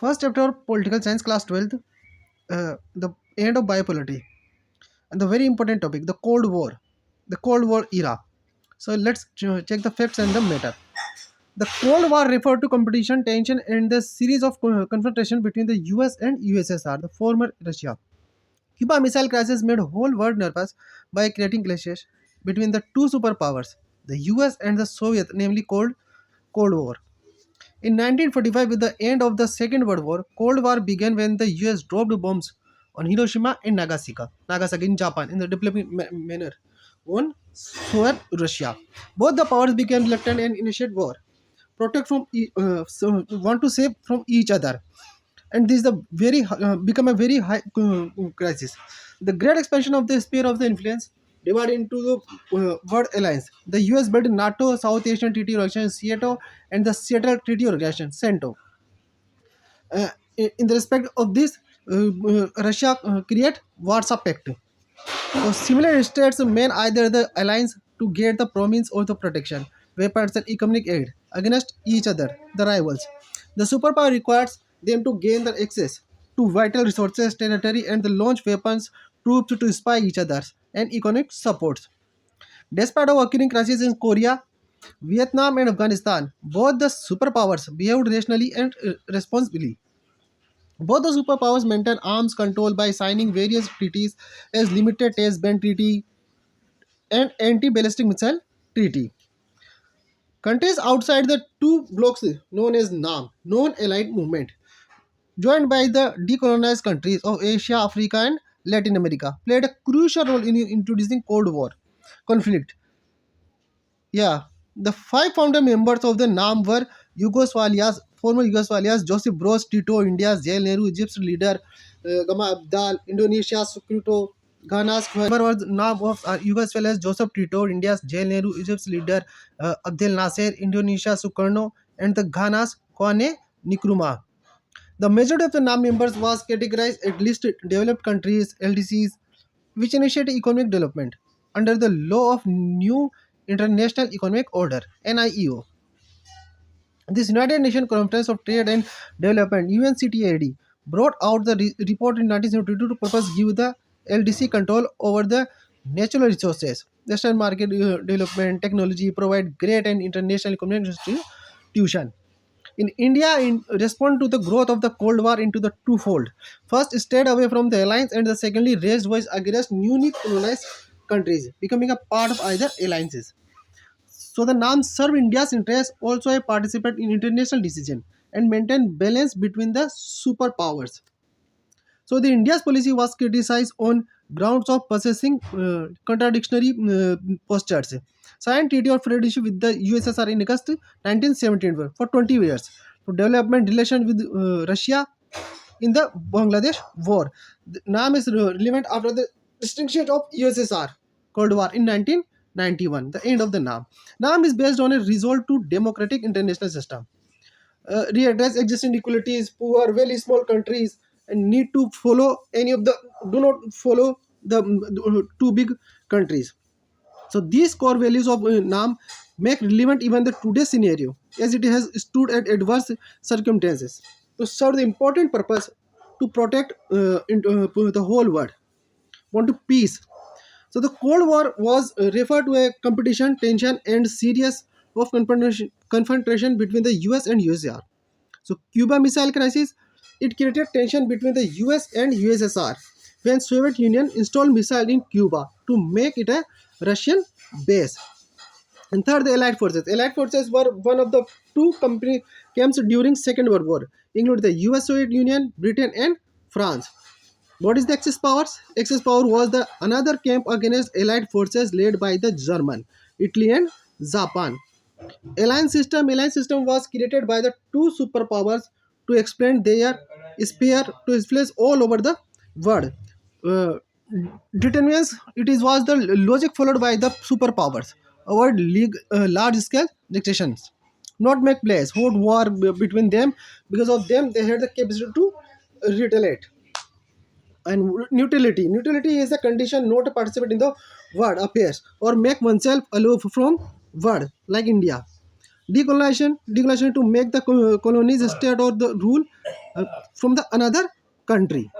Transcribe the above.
First chapter of political science, class 12th, the end of bipolarity, and the very important topic, the Cold War era. So let's check the facts and the matter. The Cold War referred to competition, tension, and the series of confrontation between the US and USSR, the former Russia. Cuban Missile Crisis made whole world nervous by creating clashes between the two superpowers, the US and the Soviet, namely Cold War. In 1945, with the end of the Second World War, Cold War began when the US dropped bombs on Hiroshima and Nagasaki in Japan in the developing manner on Soviet Russia. Both the powers became reluctant and initiated war, protect from want to save from each other, and this is the very become a very high crisis. The great expansion of the sphere of the influence divided into the world alliance. The US built NATO, South Asian Treaty Organization (SEATO), and the Seattle Treaty Organization (CENTO). In the respect of this, Russia create Warsaw Pact. So similar states may either the alliance to get the promise or the protection, weapons and economic aid against each other, the rivals. The superpower requires them to gain the access to vital resources, territory, and the launch weapons, troops to spy each other, and economic supports. Despite of occurring crises in Korea, Vietnam, and Afghanistan, both the superpowers behaved rationally and responsibly. Both the superpowers maintained arms control by signing various treaties as Limited Test Ban Treaty and Anti-Ballistic Missile Treaty. Countries outside the two blocs known as NAM, Non-Aligned Movement, joined by the decolonized countries of Asia, Africa, and Latin America, played a crucial role in introducing Cold War conflict. Yeah, the five founder members of the NAM were former Yugoslavia's Joseph Broz Tito, India's Jail Nehru, Egypt's leader Gamal Abdel, Indonesia's Sukarno, Ghana's member was NAM of Yugoslavia's Joseph Tito, India's Jail Nehru, Egypt's leader Abdel Nasser, Indonesia's Sukarno, and the Ghana's Kwame Nkrumah. The majority of the NAM members was categorized at least developed countries (LDCs), which initiated economic development under the law of New International Economic Order (NIEO). This United Nations Conference of Trade and Development (UNCTAD) brought out the report in 1972 to purpose give the LDC control over the natural resources, national market development, technology, provide great and international economic institution. In India, in response to the growth of the Cold War into the twofold, first stayed away from the alliance and the secondly raised voice against newly colonized countries, becoming a part of either alliances. So the NAM serve India's interests, also a participant in international decision, and maintain balance between the superpowers. So the India's policy was criticized on grounds of possessing contradictory postures. Signed Treaty of Friendship with the USSR in August 1917 for 20 years to development relations with Russia in the Bangladesh War. The NAM is relevant after the extinction of USSR Cold War in 1991, the end of the NAM. NAM is based on a resolve to democratic international system. Readdress existing inequalities, poor, very small countries, and need to follow any of the do not follow the two big countries. So these core values of NAM make relevant even the today's scenario, as it has stood at adverse circumstances to serve the important purpose to protect the whole world. Want to peace. So the Cold War was referred to a competition, tension, and series of confrontation between the US and USSR. So Cuba Missile Crisis, it created tension between the US and USSR when Soviet Union installed missile in Cuba to make it a Russian base. And third, the Allied Forces. Allied Forces were one of the two company camps during Second World War, including the US, Soviet Union, Britain, and France. What is the Axis powers? Axis power was the another camp against Allied forces led by the German, Italy, and Japan. Alliance system was created by the two superpowers to expand their sphere to influence all over the world. Uh, Determinants was the logic followed by the superpowers. Avoid large scale dictations. Not make place, hold war between them. Because of them, they had the capacity to retaliate. And neutrality is a condition not to participate in the world affairs or make oneself aloof from world, like India. Decolonization to make the colonies state or the rule from the another country.